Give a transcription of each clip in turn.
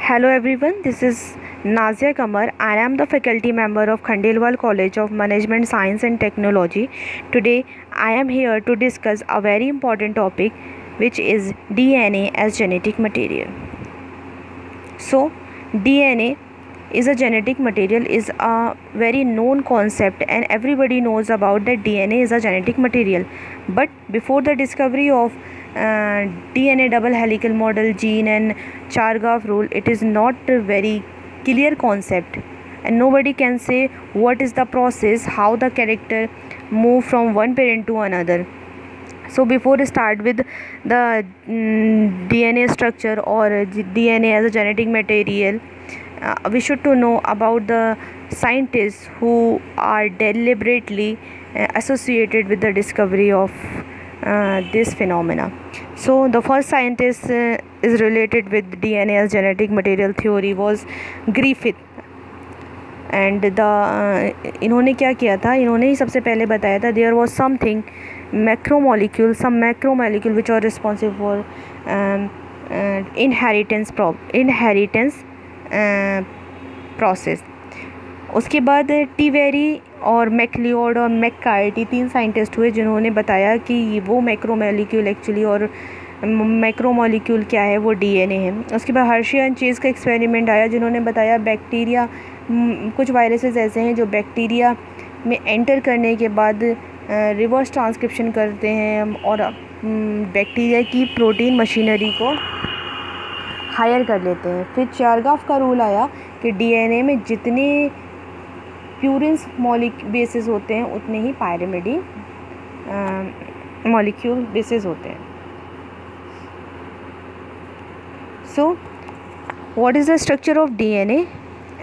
Hello everyone, this is Nazia Kamar. I am the faculty member of Khandelwal College of Management Science and Technology. Today I am here to discuss a very important topic, which is DNA as genetic material. So DNA is a genetic material is a very known concept, and everybody knows about that DNA is a genetic material. But before the discovery of DNA double helical model, gene and Chargaff rule, it is not a very clear concept, and nobody can say what is the process, how the character move from one parent to another. So before we start with the DNA structure or DNA as a genetic material, we should to know about the scientists who are deliberately associated with the discovery of this phenomena. So the first scientist is related with DNA as genetic material theory was Griffith. And इन्होंने क्या किया था, इन्होंने ही सबसे पहले बताया था there was something macromolecule which are responsible for inheritance process. उसके बाद टीवेरी और मैक्लियोड और मैककार्टी 3 साइंटिस्ट हुए जिन्होंने बताया कि वो मैक्रोमोलिक्यूल एक्चुअली और मैक्रोमोलिक्यूल क्या है, वो डीएनए है. उसके बाद हर्शी एंड चेज़ का एक्सपेरिमेंट आया जिन्होंने बताया बैक्टीरिया, कुछ वायरसेस ऐसे हैं जो बैक्टीरिया में एंटर करने के बाद रिवर्स ट्रांसक्रिप्शन करते हैं और बैक्टीरिया की प्रोटीन मशीनरी को हायर कर लेते हैं. फिर चारगाफ का रूल आया कि डीएनए में जितने प्यूरिन्स बेसिस होते हैं उतने ही पायरिमिडीन मॉलिक्यूल बेसिस होते हैं. So what is the structure of DNA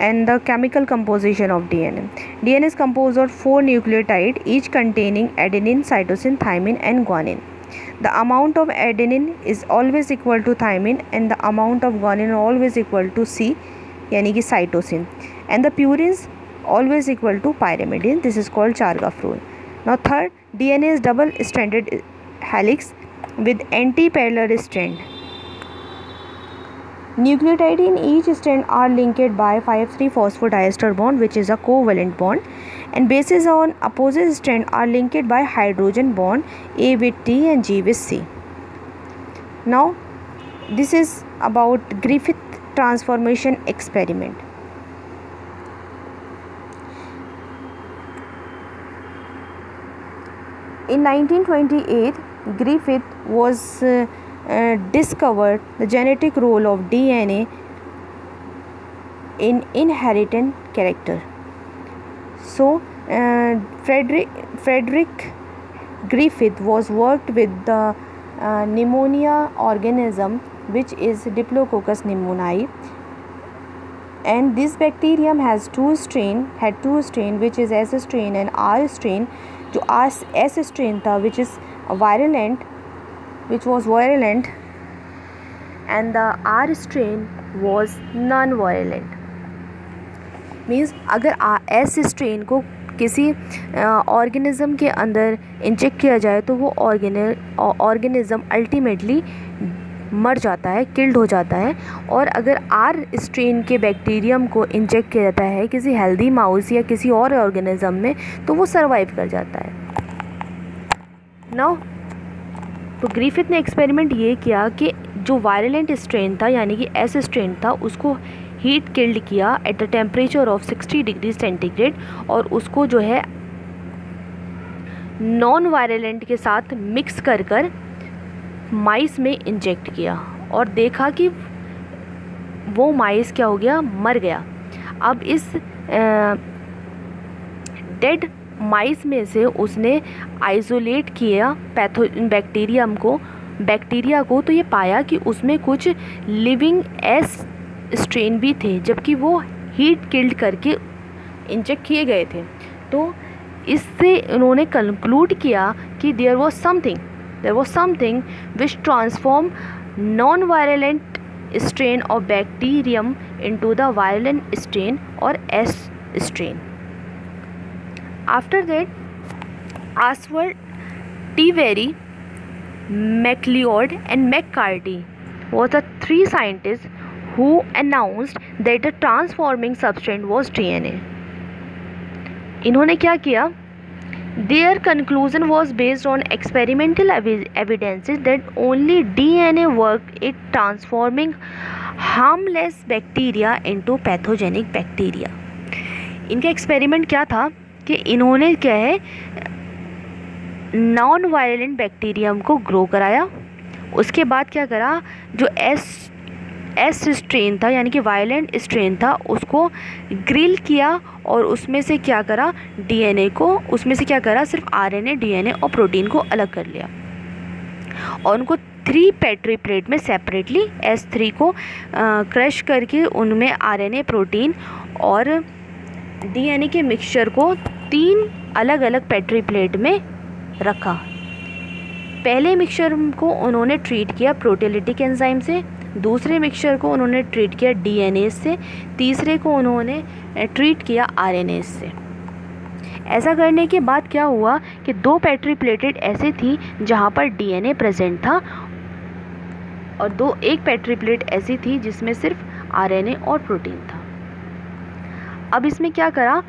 and the chemical composition of DNA? DNA is composed of 4 nucleotides, each containing adenine, cytosine, thymine and guanine. The amount of adenine is always equal to thymine and the amount of guanine always equal to C, यानी कि cytosine, and the purines always equal to pyrimidine. This is called Chargaff rule. Now third, DNA is double stranded helix with anti-parallel strand. Nucleotide in each strand are linked by 5'3" phosphodiester bond, which is a covalent bond, and bases on opposite strand are linked by hydrogen bond, A with T and G with C. Now this is about Griffith transformation experiment. In 1928, Griffith was discovered the genetic role of DNA in inherited character. So Frederick Griffith was worked with the pneumonia organism, which is Diplococcus pneumoniae, and this bacterium had two strain, which is S strain and R strain. जो S strain था which was virulent and the R strain was non-virulent. Means अगर S strain को किसी organism के अंदर inject किया जाए तो वो ऑर्गेनिज्म अल्टीमेटली मर जाता है, किल्ड हो जाता है. और अगर R स्ट्रेन के बैक्टीरियम को इंजेक्ट किया जाता है किसी हेल्दी माउस या किसी और ऑर्गेनिज्म में तो वो सर्वाइव कर जाता है. नाउ तो ग्रिफिथ ने एक्सपेरिमेंट ये किया कि जो वायलेंट स्ट्रेन था यानी कि एस स्ट्रेन था उसको हीट किल्ड किया at the temperature of 60 degree centigrade और उसको जो है नॉन वायलेंट के साथ मिक्स कर माइस में इंजेक्ट किया और देखा कि वो माइस क्या हो गया, मर गया. अब इस डेड माइस में से उसने आइसोलेट किया बैक्टीरिया को तो ये पाया कि उसमें कुछ लिविंग एस स्ट्रेन भी थे जबकि वो हीट किल्ड करके इंजेक्ट किए गए थे. तो इससे उन्होंने कंक्लूड किया कि there was something which transform non-virulent strain of bacterium into the virulent strain or S strain. After that, Oswald T. Very, MacLeod and McCarthy was the 3 scientists who announced that the transforming substance was DNA. इन्होंने क्या किया? Their conclusion was based on experimental evidences that only DNA worked in transforming harmless bacteria into pathogenic bacteria. इनका experiment क्या था कि इन्होंने क्या है, नॉन वायलेंट बैक्टीरियम को ग्रो कराया, उसके बाद क्या करा, जो एस स्ट्रेन था यानी कि वायलेंट स्ट्रेन था उसको ग्रिल किया और उसमें से क्या करा, डीएनए को, उसमें से क्या करा, सिर्फ आरएनए, डीएनए और प्रोटीन को अलग कर लिया और उनको 3 पेट्री प्लेट में सेपरेटली S3 को क्रश करके उनमें आरएनए, प्रोटीन और डीएनए के मिक्सचर को 3 अलग अलग पेट्री प्लेट में रखा। पहले मिक्सचर को उन्होंने ट्रीट किया प्रोटीलिटिक एंजाइम से, दूसरे मिक्सचर को उन्होंने ट्रीट किया डीएनए से, तीसरे को उन्होंने ट्रीट किया आरएनए से। ऐसा करने के बाद क्या हुआ कि 2 पेट्री प्लेटेड ऐसे थी जहाँ पर डीएनए प्रेजेंट था और एक पेट्री प्लेट ऐसी थी जिसमें सिर्फ आरएनए और प्रोटीन था। अब इसमें क्या करा,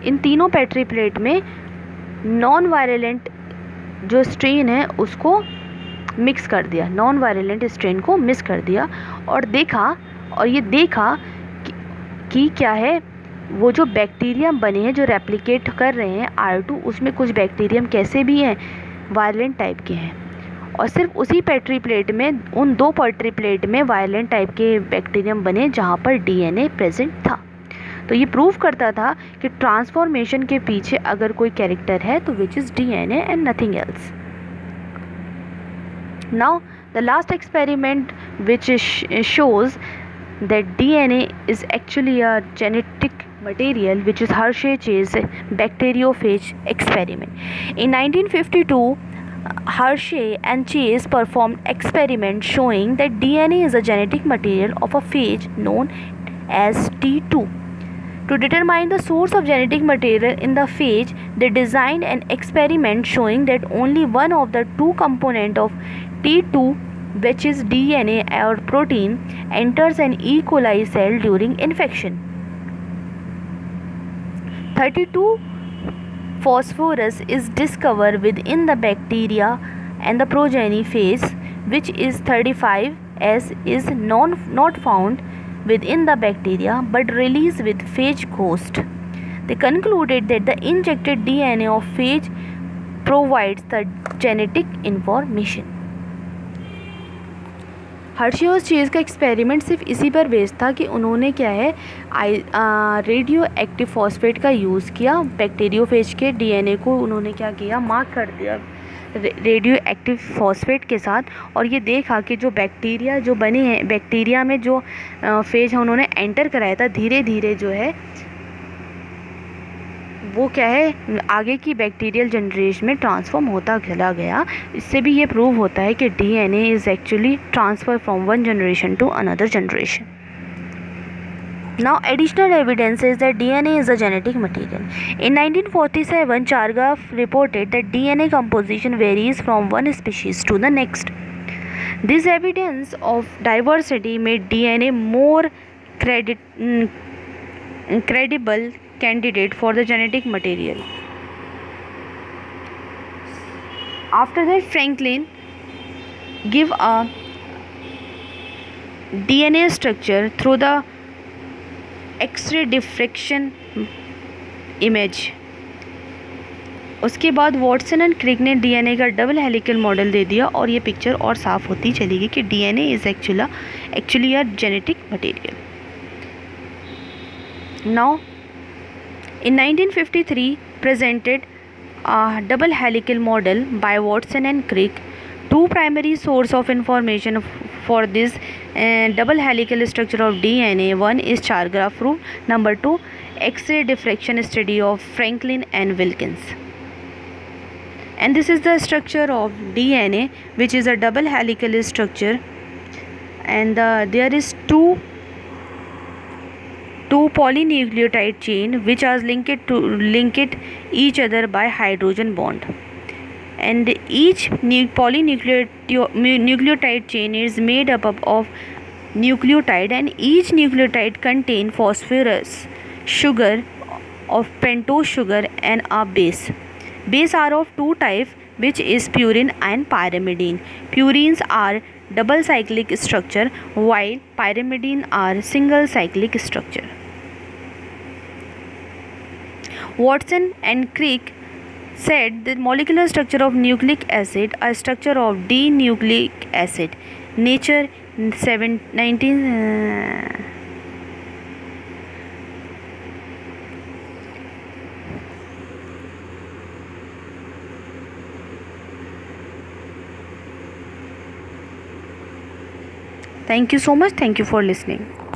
इन तीनों पेट्री प्लेट में नॉन वायलेंट जो स्ट्रेन है उसको मिक्स कर दिया, नॉन वायलेंट स्ट्रेन को मिक्स कर दिया और देखा कि क्या है, वो जो बैक्टीरियम बने हैं जो रेप्लिकेट कर रहे हैं R2, उसमें कुछ बैक्टीरियम कैसे भी हैं, वायलेंट टाइप के हैं और सिर्फ उसी पेट्री प्लेट में, उन 2 पेट्री प्लेट में वायलेंट टाइप के बैक्टीरियम बने जहाँ पर डीएनए प्रेजेंट था। तो ये प्रूव करता था कि ट्रांसफॉर्मेशन के पीछे अगर कोई कैरेक्टर है तो which is DNA and nothing else. Now the last experiment which shows that DNA is actually a genetic material, which is Hershey-Chase bacteriophage experiment. In 1952, Hershey and Chase performed experiment showing that DNA is a genetic material of a phage known as T2. To determine the source of genetic material in the phage, they designed an experiment showing that only one of the 2 components of T2, which is DNA or protein, enters an E. coli cell during infection. 32-phosphorus is discovered within the bacteria and the progeny phase, which is 35S is not found within the bacteria but released with phage host. They concluded that the injected DNA of phage provides the genetic information. Hershey और Chase का experiment सिर्फ इसी पर based था कि उन्होंने क्या है, रेडियो एक्टिव फॉस्फेट का यूज़ किया, बैक्टीरियोफेज के डीएनए को उन्होंने क्या किया, मार्क कर दिया रेडियो एक्टिव फॉस्फेट के साथ और ये देखा कि जो बैक्टीरिया जो बने हैं, बैक्टीरिया में जो फेज है उन्होंने एंटर कराया था, धीरे धीरे जो है वो क्या है, आगे की बैक्टीरियल जनरेशन में ट्रांसफॉर्म होता चला गया। इससे भी ये प्रूव होता है कि DNA is actually transfer from one generation to another generation. Now additional evidence is that DNA is a genetic material. In 1947, Chargaff reported that DNA composition varies from one species to the next. This evidence of diversity made DNA more credible candidate for the genetic material. After that, Franklin gave a DNA structure through the X-ray diffraction image. उसके बाद Watson and Crick ने DNA का double helical model दे दिया और ये picture और साफ होती चली गई कि DNA is actually a genetic material. Now in 1953 presented a double helical model by Watson and Crick. Two primary source of information for this double helical structure of DNA. One is Chargaff rule. Number 2, X-ray diffraction study of Franklin and Wilkins. And this is the structure of DNA, which is a double helical structure, and there is two polynucleotide chain which are linked each other by hydrogen bond, and each polynucleotide chain is made up of nucleotide, and each nucleotide contain phosphorus sugar of pentose sugar and a base. Base are of two types, which is purine and pyrimidine. Purines are double cyclic structure while pyrimidine are single cyclic structure. Watson and Crick said the molecular structure of nucleic acid, a structure of D-nucleic acid. Nature 19. Thank you so much. Thank you for listening.